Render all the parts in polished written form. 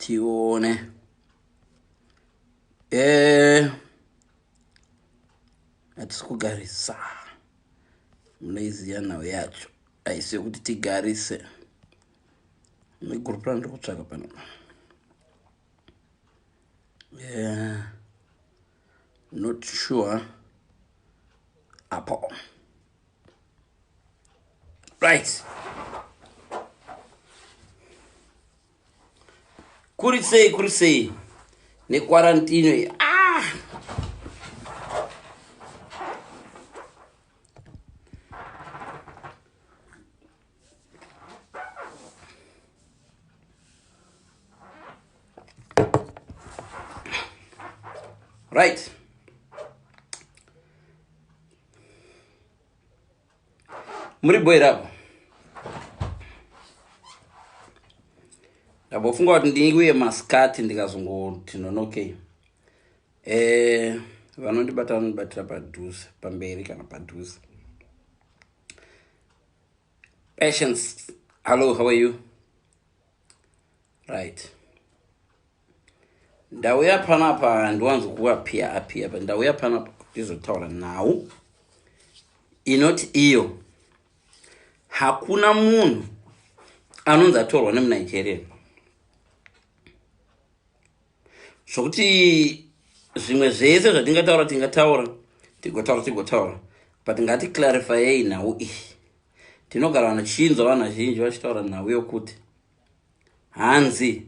tione atikugarisa munoiziya nhau yacho aisi yokuti tigarise negroup randiri kutsvaka pano not sure apo right kurisei nekwarantino right muri boirapo ndabofunga kuti ndinguye maskati ndikazongoti okay vanondibata vanondibatira padhuze pamberi kana padhuze Patience, hello, how are you? Right. Ndauya panapa ndiwanzo kuapia but ndauya panapa ndizotaura now inoti iyo hakuna munhu anonzi atorwa nemuNigerian. Zvokuti zvimwe zvese zvatingataura tigotaura but ngati clarify nhau tinogara vanachinzwa vanhu vazhinji vachitaura nhau yokuti hanzi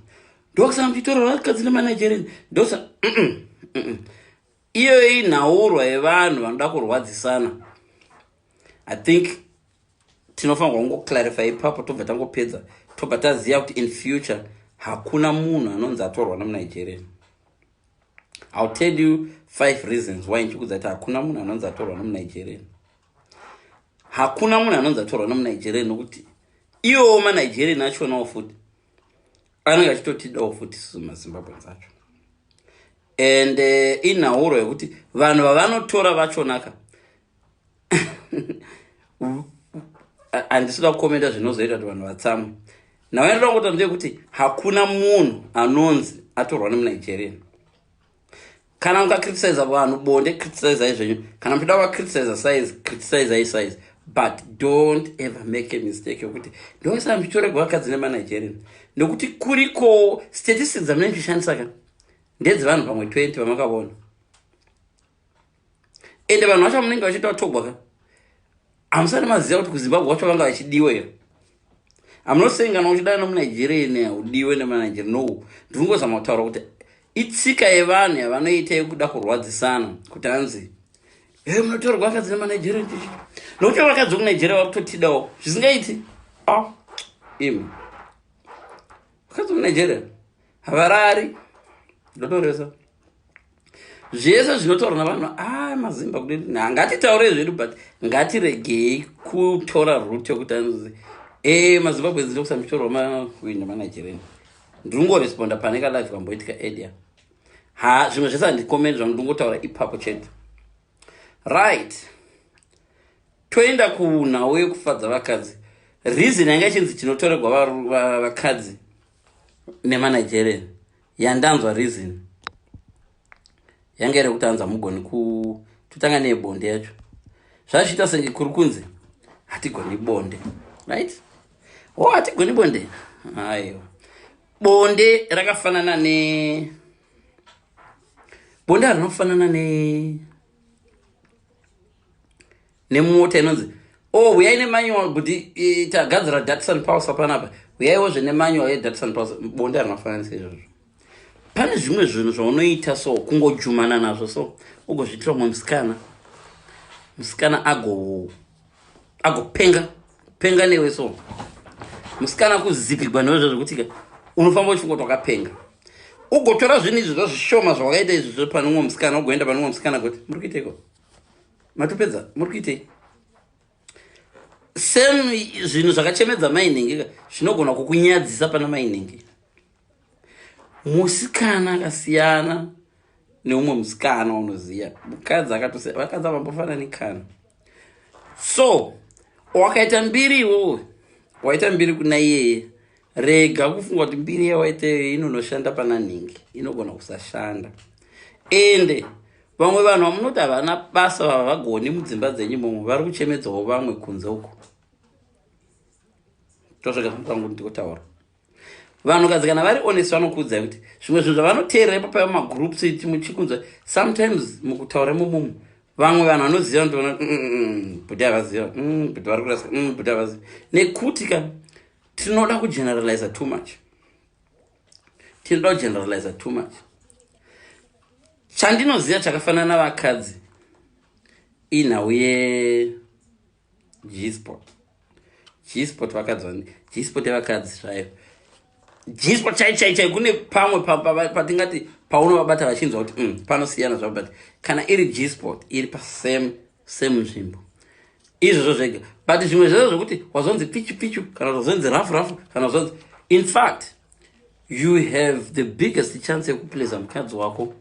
ndokusanga muchitora vakadzi nemanigerian ndosa iyo inhaurwa yevanhu vanoda kurwadzisana. I think tinofanirwa kungoclarify ipapo tobva tangopedza tobva taziva kuti in future hakuna munhu anonzi atorwa nemunigerian. I'll tell you 5 reasons why ndichikudza kuti hakuna munhu anonzi atorwa nemunigerian. Hakuna munhu anonzi atorwa nemunigerian nokuti iwo manigerian achonawo futi anenge achitotidawo futi mazimbabweans acho. And inhauro yekuti vanhu vavanotora vachonaka handisida kukomenda zvinozoita kuti vanhu vatsamwe. Navandoda kungoti ndeyekuti hakuna munhu anonzi atorwa nemunigerian. Kana mukacriticize vanhu bonde criticize zvenyu, kana muchida kuvacriticize size criticize size, but don't ever make a mistake yokuti ndoisa muchitorega vakadzi nemanigerian nokuti kuriko statistics dzamunenge muchishandisa ka ndedzevanhu pamwe 20 vamakavona, ende vanhu vacho munenge vachiita vatogwa ka hamusati maziva kuti kuzimbabwe wacho vanga vachidiwa here. I'm not saying kana uchida nemunigerian udiwe nemanigerian, no, ndingozama kutaura kuti itsika yevanhu yavanoita yekuda kurwadzisana kuti hanzi munotorwa vakadzi nemanigerian nokuti vakadzi vekunigerian vakutotidawo zvisingaiti imi vakadzi vekunigerian havarari ndotoresa zvese zvinotaurwa navanhu mazimba kudii. Ngatitaure zvedu but ngatiregei kutora route yokuti anzi mazimbabwe ndokusanga muchitorwa nemanigerian. Ndingoresponda pane kalive kamboitika edia zvimwe zvese handikomendi zvangu ndingotaura ipapo chete. Right, toenda kunhau yekufadza vakadzi. Reason yanga ichinzi chinotorerwa vakadzi nemanigerian yandanzwa reason yanga iri kuti anza mugoni kutotanga nebonde yacho. Zvachiita senge kuri kunzi hatigoni bonde, right? Hatigoni bonde. Aiwa, bonde rakafanana bonde rinofanana nemota inonzi uyai nemanual kuti tagadzira Datsun Pulsar panapa, uyaiwo nemanual yeDatsun Pulsar. Bonde rinofananisa izvozvo. Pane zvimwe zvinhu zvaunoita so kungojumana nazvo so ugozvitira mumwe musikana agopenga newe so musikana kuzipigwa newe zvekuti unofamba uchingoti wakapenga ugotora zvinhu izvi zvazvishoma zvawakaita izvi zvo pane umwe musikana ugoenda pane umwe musikana kuti muri kuiteiko matopedza muri kuitei. Same zvinhu zvakachemedza mainingi zvinogona kukunyadzisa pana mainingi. Musikana akasiyana neumwe musikana unoziya, mukadzi vakadzi vambofanani kana. So wakaita mbiri iwowe, waita mbiri kuna iyeye, rega kufunga kuti mbiri yawaite inonoshanda pana nhingi inogona kusashanda. Ende vamwe vanhu vamunoti havana basa vavagoni mudzimba dzenyu momwe vari kuchemedzawo vamwe kunze uko. Tosvika pangu ndikotaura vanhu kadzi kana vari honest vanokuudzai kuti zvimwe zvinhu zvavanoteerera ipapo pamagroups muchikunzwa sometimes mukutaura imomo vamwe vanhu vanoziva ndivona kuti havaziva kuti vari kurasika kuti havaziva nekuti ka tinoda kugeneralize too much. Chandinoziva chakafanana navakadzi inhau ye-G-spot vakadzi G-spot yevakadzi zvayo G-spot chai kune pamwe patingati paunovabata vachinzwa kuti panosiyana zvavo, but kana iri G-spot iri pasame nzvimbo izvozvo zvega. But zvimwe zvezvo zvokuti wazonzi pichu kana wazonzi rafu kana wazonzi, in fact you have the biggest chance yekupleza mukadzi wako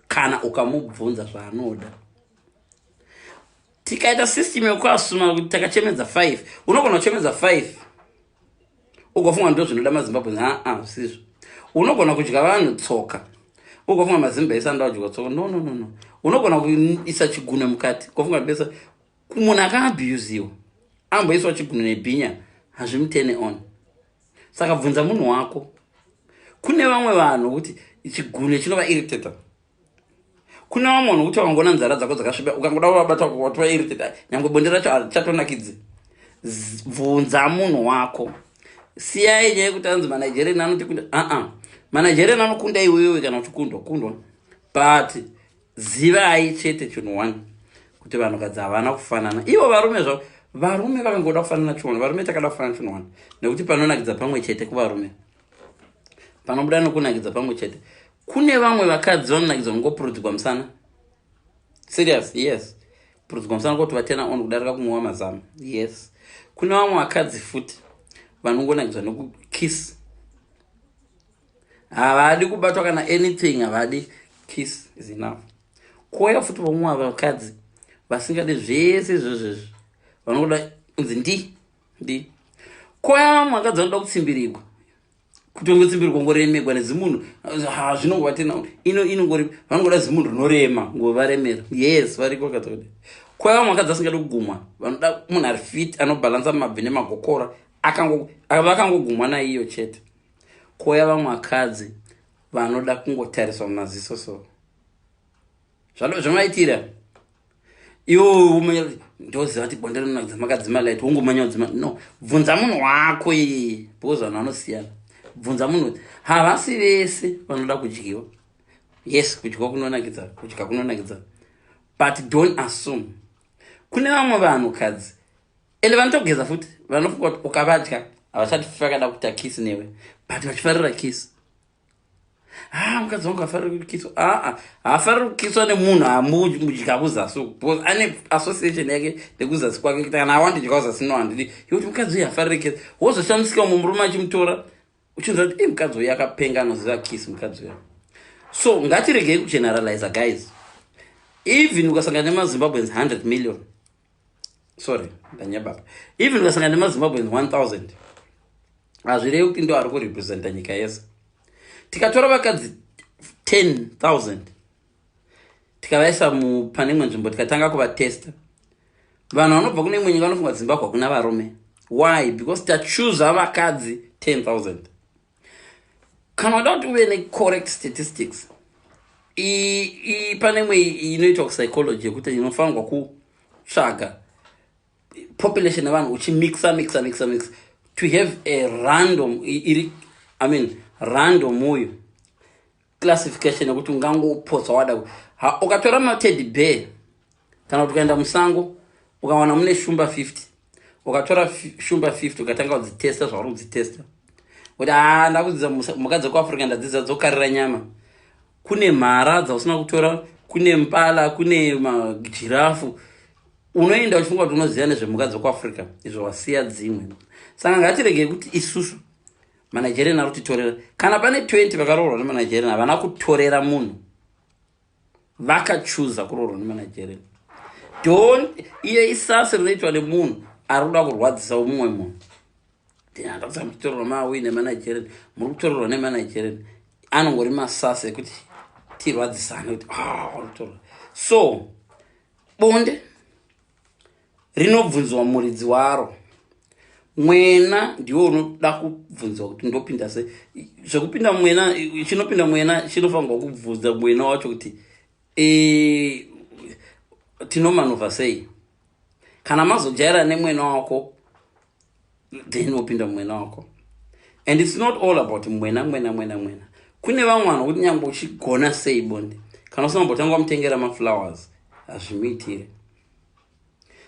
kana ukamubvunza zvaanoda. Tikaita system yekuasuma kuti takachemedza 5 unogona kuchemedza 5 ugofunga ndo zvinoda maZimbabwe sizvo. Unogona kudya vanhu tsoka ugofunga maZimbabwe anda kudya tsoka. No. Unogona kuisa chigune mukati ugofunga besa munhu akaabhuziwa amboiswa chigune nebhinya hazvimutene on. Saka bvunza munhu wako. Kune vamwe vanhu kuti chigune chinova irritator. Kune vamwe vanhu kuti wakangona nzara dzako dzakasviba ukangoda kuvabata watova irritator nyangwe bonde racho harichatonakidzi. Bvunza munhu wako. Siyai nyaya yekuti anzi maNigerian anoti kunda maNigerian anokunda iwewe kana uchikundwa but zivai chete chinhu one kuti vanhukadzi havana kufanana. Ivo varume zvavo varume vakangoda kufanana chinhu one, varume takada kufanana chinhu one nekuti panonakidza pamwe chete kuvarume panobuda nokunakidza pamwe chete. Kune vamwe vakadzi vanonakidza kungopurudzigwa musana. Serious, yes. Purudzigwa musana kuti vatena on kudarika kumwa mazama. Yes. Kune vamwe vakadzi futi vanongonakidza nokukiss. Havadi kubatwa kana anything, havadi. Kiss is enough. Koya futi vamwe vakadzi vasingade zvese izvozvo vanongoda kunzi ndi. Koya vamwe vakadzi vanoda kutsimbirirwa. Kutongotsimbirwa ngoremegwa nezimunhu zvinongovatena inongori vanongoda zimunhu rinorema ngovaremera. Yes, variko vakadzi. Koya vamwe vakadzi vasingade kugumwa vanoda munhu ari fit anobhalansa mabvi nemagokora vakangogumwa naiyo chete. Koya vamwe vakadzi vanoda kungotariswa mumaziso so zvamaitira iwo ndoziva kuti bonde rinonakidza makadzima light wongomanya kudzima. No, bvunza munhu wako iyi because vanhu vanosiyana. Bvunza munhu. Havasi vese vanoda kudyiwa. Yes, kudya kunonakidza but don't assume. Kune vamwe vanhu kadzi ende vanotogeza futi vanofunga kuti ukavadya havachati vakada kuita kisi newe but vachifarira kisi. Mukadzi wangu hafariri kukiswa. Hafariri kukiswa nemunhu amudya kuzasi because ane association yake nekuzasi kwake kuti kana awandidya kuzasi nohandidi yekuti mukadzi uyu hafariri kisi. Wozoshamisika mumwe murume achimutora uchinzwa kuti mukadzi uyu akapenga anoziva kisi mukadzi uyu. So ngatiregei kugeneralize guys. Even ukasangana nemaZimbabweans 100 million, sorry ndanyababa, even ukasangana nemaZimbabweans 1000 hazvirevi kuti ndo ari kurepresenta nyika yese. Tikatora vakadzi 10,000 tikavaisa pane imwe nzvimbo tikatanga kuvatesta, vanhu vanobva kune imwe nyika vanofunga Zimbabwe hakuna varume. Why? Because tachuza vakadzi 10,000. Kana wada kuti uve ne-correct statistics pane imwe inoitwa kupsychology yekuti inofanirwa kutsvaga population yavanhu uchimixa to have a random uyu classification yekuti ungangopotswa wada. Ukatora mateddy bear kana kuti ukaenda musango ukawana mune shumba 50 ukatora shumba 50 ukatanga kudzitesta zvauri kudzitesta kuti ndakudzidza mukadzi kuAfrica ndadzidza dzokarira nyama. Kune mhara dzausina kutora, kune mpala, kune magirafu. Unoenda uchifunga kuti unoziva nezvemukadzi kuAfrica izvo wasiya dzimwe. Saka ngatiregei kuti isusu maNigerian ari kutitorera. Kana pane 20 vakaroorwa nemaNigerian havana kutorera munhu, vakachuza kuroorwa nemaNigerian. Iye isasi rinoitwa nemunhu ari kuda kurwadzisa mumwe munhu. ndakusa muchitorerwa mawi nemanigerian muri kutorerwa nemanigerian anongori masasa ekuti tirwadzisane kuti unotorwa. So bonde rinobvunzwa muridzi waro. Mwena ndiwo unoda kubvunzwa kuti ndopinda sei. Zvekupinda mwena, chinopinda mwena chinofanirwa kubvunza mwena wacho kuti tinomanova sei. Kana mazojaira nemwena wako, then wopinda mwena wako. And it's not all about mwena. Kune vamwe vanokuti nyangwe uchigona sei bonde, kana usina mbotanga wamutengera maflowers hazvimuitire.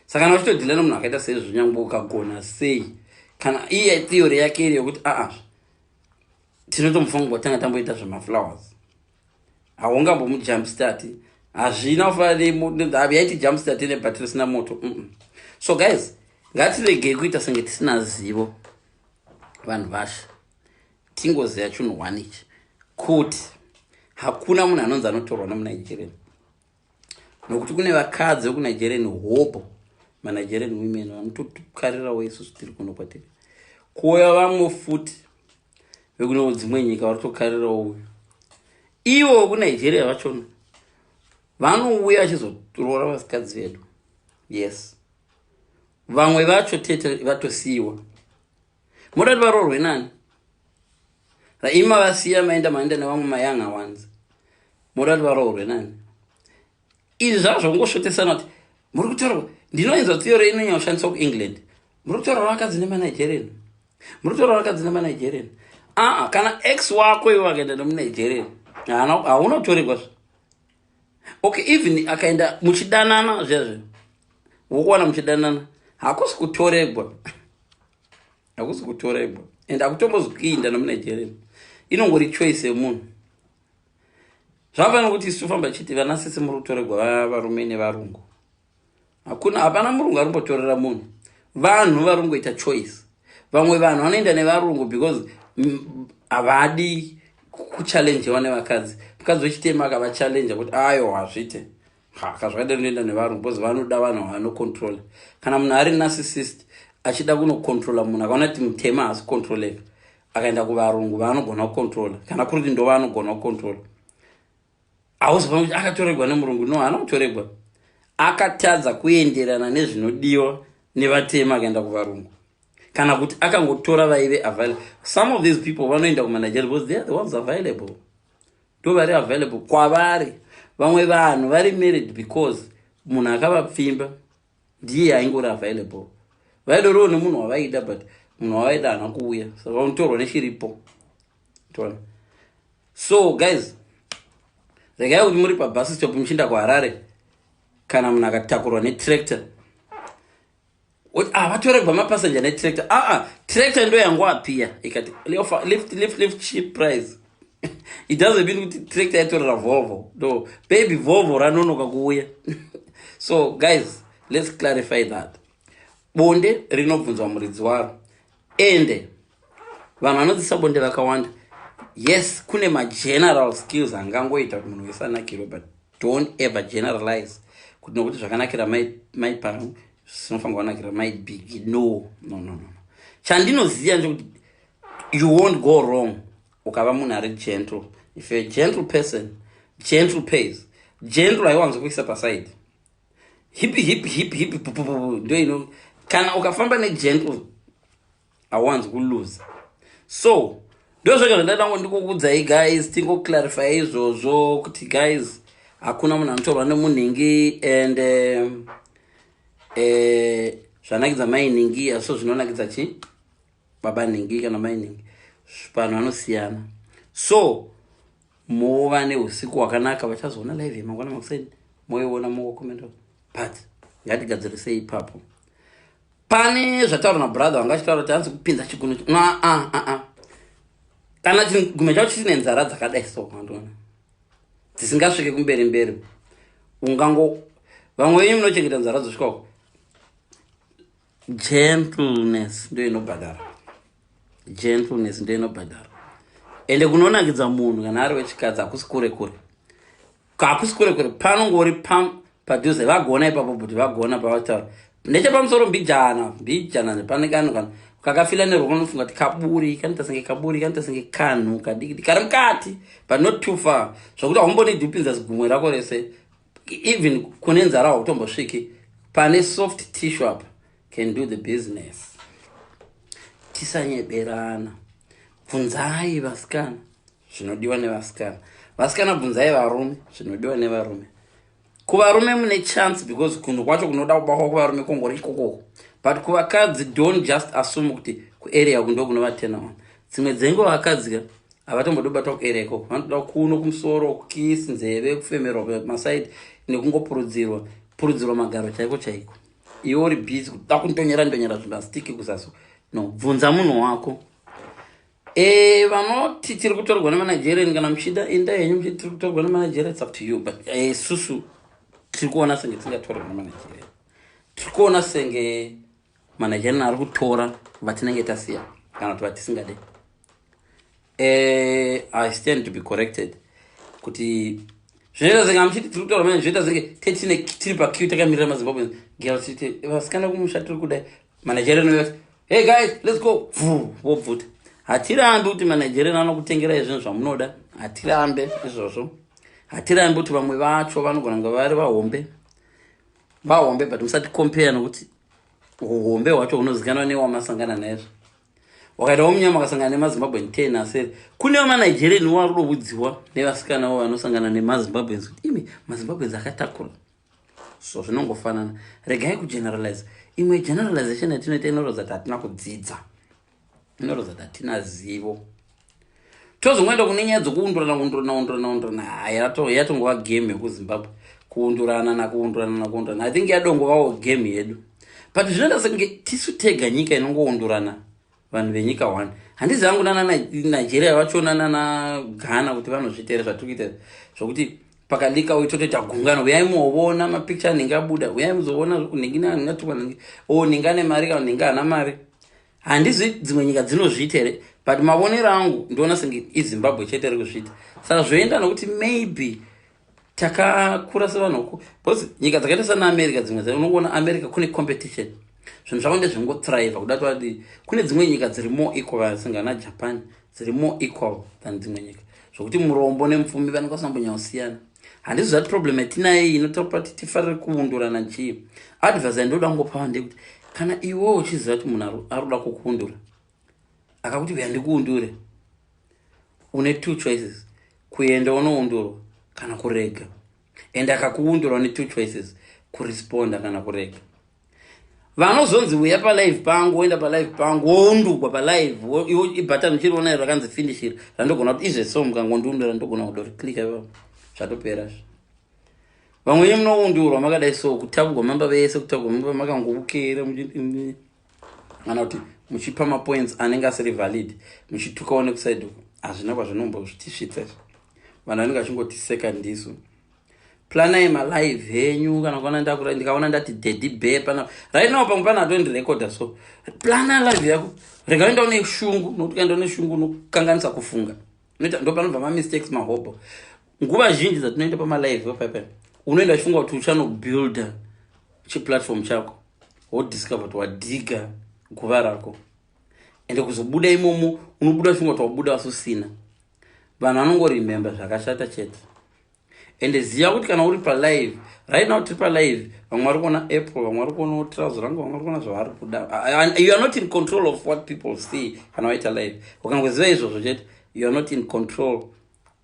Saka kana uchitodhila nomunhu akaita seizvo nyangwe ukagona sei, kana iye theory yake iri yokuti tinotomufanira kutanga tamboita zvemaflowers, haungambomujumpstart, hazvina kufanira yaiti jumpstart nebhatiri risina moto. So guys, ngatiregei kuita senge tisina zivo. Vanhu vasha tingoziva chinhu one ichi, kuti hakuna munhu anonzi anotorwa nemunigerian, nokuti kune vakadzi vekunigerian hopo, manigerian women vanotokarirawo isusu tiri kuno kwatiri, kuuya vamwe futi vekuno dzimwe nyika varitokarirawo uyu. Ivo kunigerian vachona vanouya vachizotorora vasikadzi vedu. Yes, vamwe vacho tete vatosiyiwa. Mudati varorwe nani? Raima vasiya maenda nevamwe mayanga ones. Mudati varorwe nani? Izvi zvazvo ngoshotesana kuti muri kutorwa. Ndinoenza theory inonyanya kushandiswa kuEngland. Muri kutorwa vakadzi nemanigerian. Muri kutorwa vakadzi nemanigerian. Kana ex wako iwe akaenda nemunigerian, haunotorerwa. Okay, even akaenda muchidanana zvezvo. Wokuwana muchidanana, hakusi kutorerwa. Hakusi kutorerwa. And hakutombozikuinda nemunigerian. Inongori choice yemunhu. Zvavafanira kuti isu famba chiti vana sese muri kutorerwa varume nevarungu. Hapana murungu arimbotorera munhu. Vanhu varingoita choice. Vamwe vanhu vanoenda nevarungu because havadi kuchallengewa nevakadzi. Mukadzi wechitema akavachallenge kuti ayo hazvite. Kazvakaita unoenda nevarungu because vanoda vanhu vanocontrol. Kana munhu ari narcissist achida kunocontrola munhu, akaona kuti mutema hasi controleka, akaenda kuvarungu vanogona kucontrola. Kana kuri ndo vanogona kucontrola. Hauzifanira kuti akatorerwa nemurungu. No, haana kutorerwa. Akatadza kuenderana nezvinodiwa nevatema akaenda kuvarungu. Kana kuti akangotora vaive available. Some of these people vanoenda kumanigerian because they are the ones available. Ndo vari available kwavari. Vamwe vanhu vari married because munhu akavapfimba ndiye aingori available. Vaidorowo nemunhu wavaida but munhu wavaida haana kuuya, saka vanotorwa nechiripo. So guys, regai kuti muri pabus stop muchienda kuHarare, kana munhu akatakurwa netractor, vatorerwa mapassenger netractor. Tractor ndo yangoapia ikati lift cheap price. It doesn't mean kuti tractor yatorera Volvo. No, baby Volvo ranonoka kuuya. So guys, let's clarify that. Bonde rinobvunzwa muridzi waro. Ende vanhu vanodzisa bonde vakawanda. Yes, kune general skills angangoita kuti munhu wese anakirwe, but don't ever generalize kuti nokuti zvakanakira my pangu zvinofanira kunakira my big. No. Chandinoziva ndekuti you won't go wrong ukava munhu ari gentle. If you're a gentle person, gentle pays. Gentle haiwanzo kuisa paside. Hippy ndo kana ukafamba negentle hauwanzi kulose. So ndo zvega ndadango ndikukuudzai guys, tingoclarify izvozvo kuti guys hakuna munhu anotorwa nemunhingi. And zvanakidza mainhingi hazvo zvinonakidza chi baba nhingi kana mainhingi, vanhu vanosiyana. So mova neusiku hwakanaka. Vachazoona live yemangwana makuseni moiona mokomenda, but ngatigadzirisei ipapo. Pane zvataurwa nabrother wanga achitaura kuti hanzi kupinza chigunwe. Kana chigume chacho chisine nzara dzakadai so mandoona dzisingasvike kumberi vamwe venyu munochengeta nzara dzosvikako. Gentleness ndo inobhadhara. Ende kunonakidza munhu kana ari wechikadzi hakusi kure panongori padhuze. Vagona ipapo but vagona pavataura nechepamusoro mbijana pane kana kakafila nerwoko unofunga kuti kaburi kanoita senge kaburi kanoita senge kanhu kadiki kari mukati but not too far zvokuti haumbonidi upinza zigumwe rako rese even kune nzara hautombosviki pane soft tissue apa can do the business. Tisanyeberana, bvunzai vasikana zvinodiwa nevasikana, vasikana bvunzai varume zvinodiwa nevarume. Kuvarume mune chance because kunhu kwacho kunoda kubakwa kuvarume kongori ikoko, but kuvakadzi don't just assume kuti kuarea kundo kunova 10 dzimwe dzengo vakadzi havatombodobatwa kuarea ikoko, vanotoda kuno kumusoro, kukisi, nzeve, kufemerwa masaidi nekungopurudzirwa magaro chaiko chaiko. Iwe uri busy kuda kundonyera zvimastiki kusaso. No, bvunza munhu wako. Vanoti tiri kutorwa nemanigerian kana muchida enda yenyu muchiti tiri kutorwa nemanigerian, it's up to you, but susu tiri kuona senge tisingatorwa nemanigerian. Tiri kuona senge manigerian ari kutora vatinenge tasiya kana kuti vatisingade. I stand to be corrected kuti zvinoita senge muchiti tiri kutorwa nemanigerian zvinoita senge tiri pakiu takamirira mazimbabwe girls titi vasikana kumusha tiri kudai manigerian. Hey guys, let's go. Wobvuta. Hatirambe kuti manigerian anokutengerai zvinhu zvamunoda. Hatirambe izvozvo. Hatirambe kuti vamwe vacho vanogona kunge vari vahombe, but musati compare nokuti uhombe hwacho hunozikanwa newamasangana naizvo. Wakaita munyama akasangana nemazimbabwean 10 aseri. Kunewo manigerian warudobudziwa nevasikanawo vanosangana nemazimbabweans kuti imi mazimbabweans akatakura. So zvinongofanana. Regai kugeneralize. Imwe generalization yatinoita inorodza kuti hatina kudzidza, inorodza kuti hatina zivo. Tozongoenda kune nyaya dzokuundurana yatongova game yekuzimbabwe, kuundurana. I think yadongovawo game yedu, but zvinoita senge tisu tega nyika inongoundurana vanhu venyika 1. Handizi hangu nana Nigeria vachona nana Ghana kuti vanozviita zvatiri kuita zvokuti pakalika uitotoita gungano, uyai muona mapicture anenge abuda, uyai muzoona ningina ngatuka ningane mari kana ninga ana mari. Handizi dzimwe nyika dzinozviita here, but mavonero angu ndiona senge iZimbabwe chete iri kuzviita. Saka zvoenda nokuti maybe takakura sevanhu, because nyika dzakaita sana America dzimwe unongoona America kune competition, zvinhu zvavo ndezvingothrive kuda kuti kune dzimwe nyika dziri more equal singana Japan, dziri more equal than dzimwe nyika, zvokuti murombo nemupfumi vanokasambonyasiyana. Handizo zvati problem yatinayo inotopa kuti tifarire kuundurana chii. Advice yandoda kungopa ndekuti kana iwewo uchiziva kuti munhu arikuda kukuundura akakuti uya ndikuundure, une 2 choices, kuenda unoundurwa kana kurega. Ende akakuundura une 2 choices, kuresponda kana kurega. Vanozonzi uya palive pangu, woenda palive pangu, woundurwa palive, iwo ibutton uchiriona iro rakanzi finish iro, randogona kuti izveso mukangondiundura ndogona kudori click ipapo zvatopera. Vamwe munoundurwa makadai so kutagwa mamba vese, kutagwa mamba makangokera kana kuti muchipa mapoints anenge asiri valid, muchitukawo nekuside uko. Hazvina kwazvinombozvitisvitsa vanhu vanenge vachingotiseka ndisu. Planai malive henyu kana kuona ndikaona ndati daddy bear pana right now pamwe pana atondirecorda, so plana live yako, rega enda une shungu nokuti kaenda une shungu nokukanganisa kufunga. Ndo panobva ma-mistakes mahobo. Nguva zhinji dzatinoenda pamalive wapapa unoenda chifunga kuti uchanobuilda chiplatform chako, wodiscover kuti wadiga guva rako, ende kuzobuda imomo unobuda chifunga kuti wabuda wasosina. Vanhu vanongoremember zvakashata chete. Ende ziya kuti kana uri palive right now, tiri palive, vamwe vari kuona April, vamwe vari kuona trouser rangu, vamwe vari kuona zvavari kuda. You are not in control of what people see kana waita live. Ukangoziva izvozvo chete, you are not in control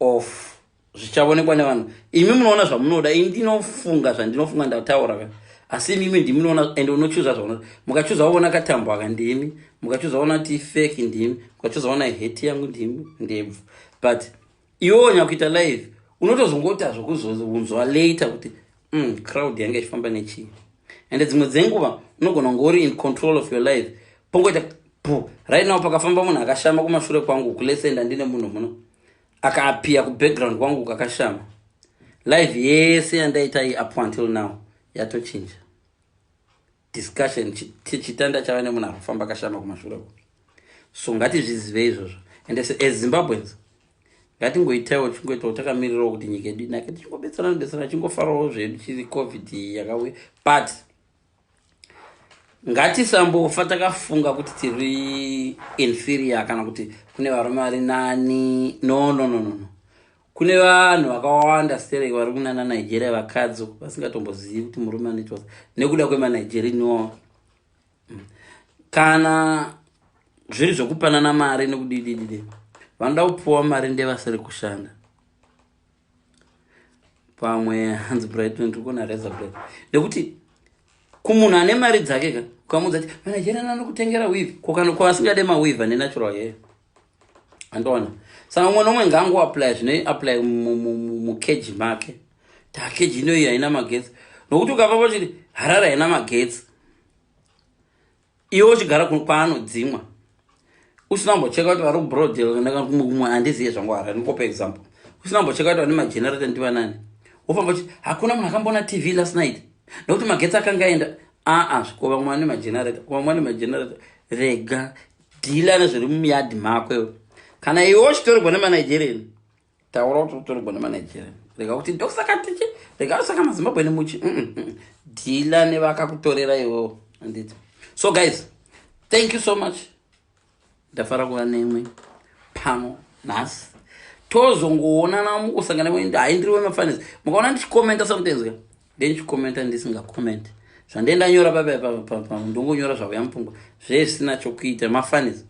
of zvichaonekwa nevanhu. Imi munoona zvamunoda, ini ndinofunga zvandinofunga ndataura, asi imi ndimunoona ende unochuza zvamunoda. Mukachuza waona katambo aka ndimi, mukachuza waona kuti fake ndimi, mukachuza waona hate yangu ndimi, ndebvu. But iwo nyakuita live unotozongota zvokuzounzwa later kuti crowd yange ichifamba nechii. Ende dzimwe dzenguva unogona ngori in control of your life, pongoita right now pakafamba munhu akashama kumashure kwangu kulesenda ndine munhu muno akaapia kubackground kwangu kakashama, live yese yandaita up until now yatochinja. Discussion chitanda chava nemunhu arikufamba akashama kumashure kwangu. So ngatizvizive izvozvo. Ende as Zimbabweans ngatingoitawo chingoitawo takamirirawo kuti nyika yedu inake, tichingobetserana chingofarawo zvedu chiri covid yakauya. But ngatisambofa takafunga kuti tiri inferior kana kuti kune varume vari nani. No. Kune vanhu vakawanda stereki vari kunana Nigeria vakadzi vasingatombozivi kuti murume anoitwa nekuda kwemaNigerian. Kana zviri zvokupanana mari nekudididide, vanoda kupuwa mari ndevasiri kushanda. Pamwe hands bright ndikona reza bright nekuti kumunhu ane mari dzake ka ukamudza kuti manager anokutengera weave kokano kwasingade maweave ane natural hair andoona. Saka umwe nomwe ngango apply zvine apply mukeji make ta keji ino haina magetsi nokuti ukabva pachiti Harare haina magetsi iwo chigara kwaanodzimwa usina kumbocheka kuti vari kubroadel ndakamumwe handiziye zvangu Harare. Ndikopa example. Usina kumbocheka kuti vane magenerator ndiva nani ufamba kuti hakuna munhu akambona TV last night nokuti magetsi akanga aenda. Zvikova vamwe vane magenerator vamwe vane magenerator. Rega dhila nezviri mumiyadhi mako iwe. Kana iwo chitorigwa nemaNigerian taura kuti utorigwa nemaNigerian. Rega kuti ndokusakatiche rega usaka maZimbabwe nemuchi dhila nevakakutorera iwewo handiti. So guys, thank you so much. Ndafara kuva nemwe pano nhasi tozongoonana mukusangana mwendo haindiriwe mafanisi. Mukaona ndichikomenta sometimes ndichikomenta ndisingakomenti zvandenda nyora papa ndongonyora zvauya mupfungwa zvisina chokuita mafanisi.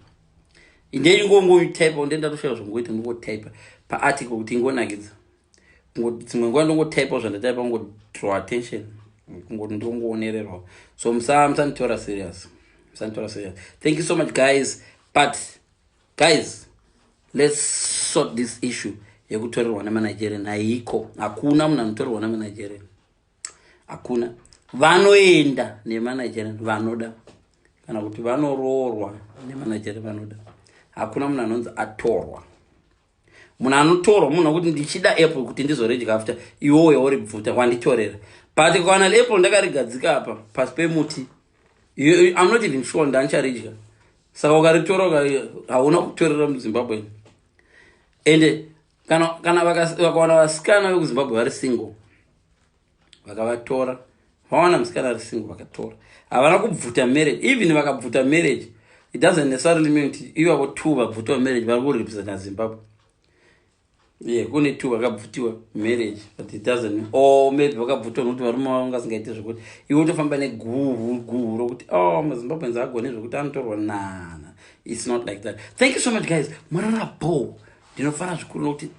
Ndingongotypa ndenda toshaya zvongoita ndingotypa paarticle kuti ingonakidza dzimwe nguva ndingotypa zvandatypa kungodraw attention kungoti ndongoonererwa. So musanditora serious. Thank you so much guys, but guys, let's sort this issue yekutorerwa nemaNigerian. Haiko, hakuna munhu anotorerwa nemaNigerian, hakuna. Vanoenda nemaNigerian vanoda kana kuti vanoroorwa nemaNigerian vanoda. Hakuna munhu anonzi atorwa. Munhu anotorwa munhu akuti ndichida apple kuti ndizoredya after iwowe uri bvuta wanditorera. But kana apple ndakarigadzika apa pasi pemuti, I'm not even sure ndacharedya. Saka ukaritora hauna kutorera muZimbabwe. Ende kana vakawana vasikana vekuZimbabwe vari single vakavatora, vawana musikana ari single vakatora, havana kubvuta marriage. Even vakabvuta marriage, it doesn't necessarily mean kuti ivavo two vabvutiwa marriage vari kurepresenta Zimbabwe. Kune two vakabvutiwa marriage, but it doesn't mean, or maybe vakabvutiwa nokuti varume vavo ngasingaite zvokuti iwe utofamba neguhu rokuti maZimbabweans agone zvokuti anotorwa. Nah, it's not like that. Thank you so much guys. Mwarara bo ndinofara zvikuru nokuti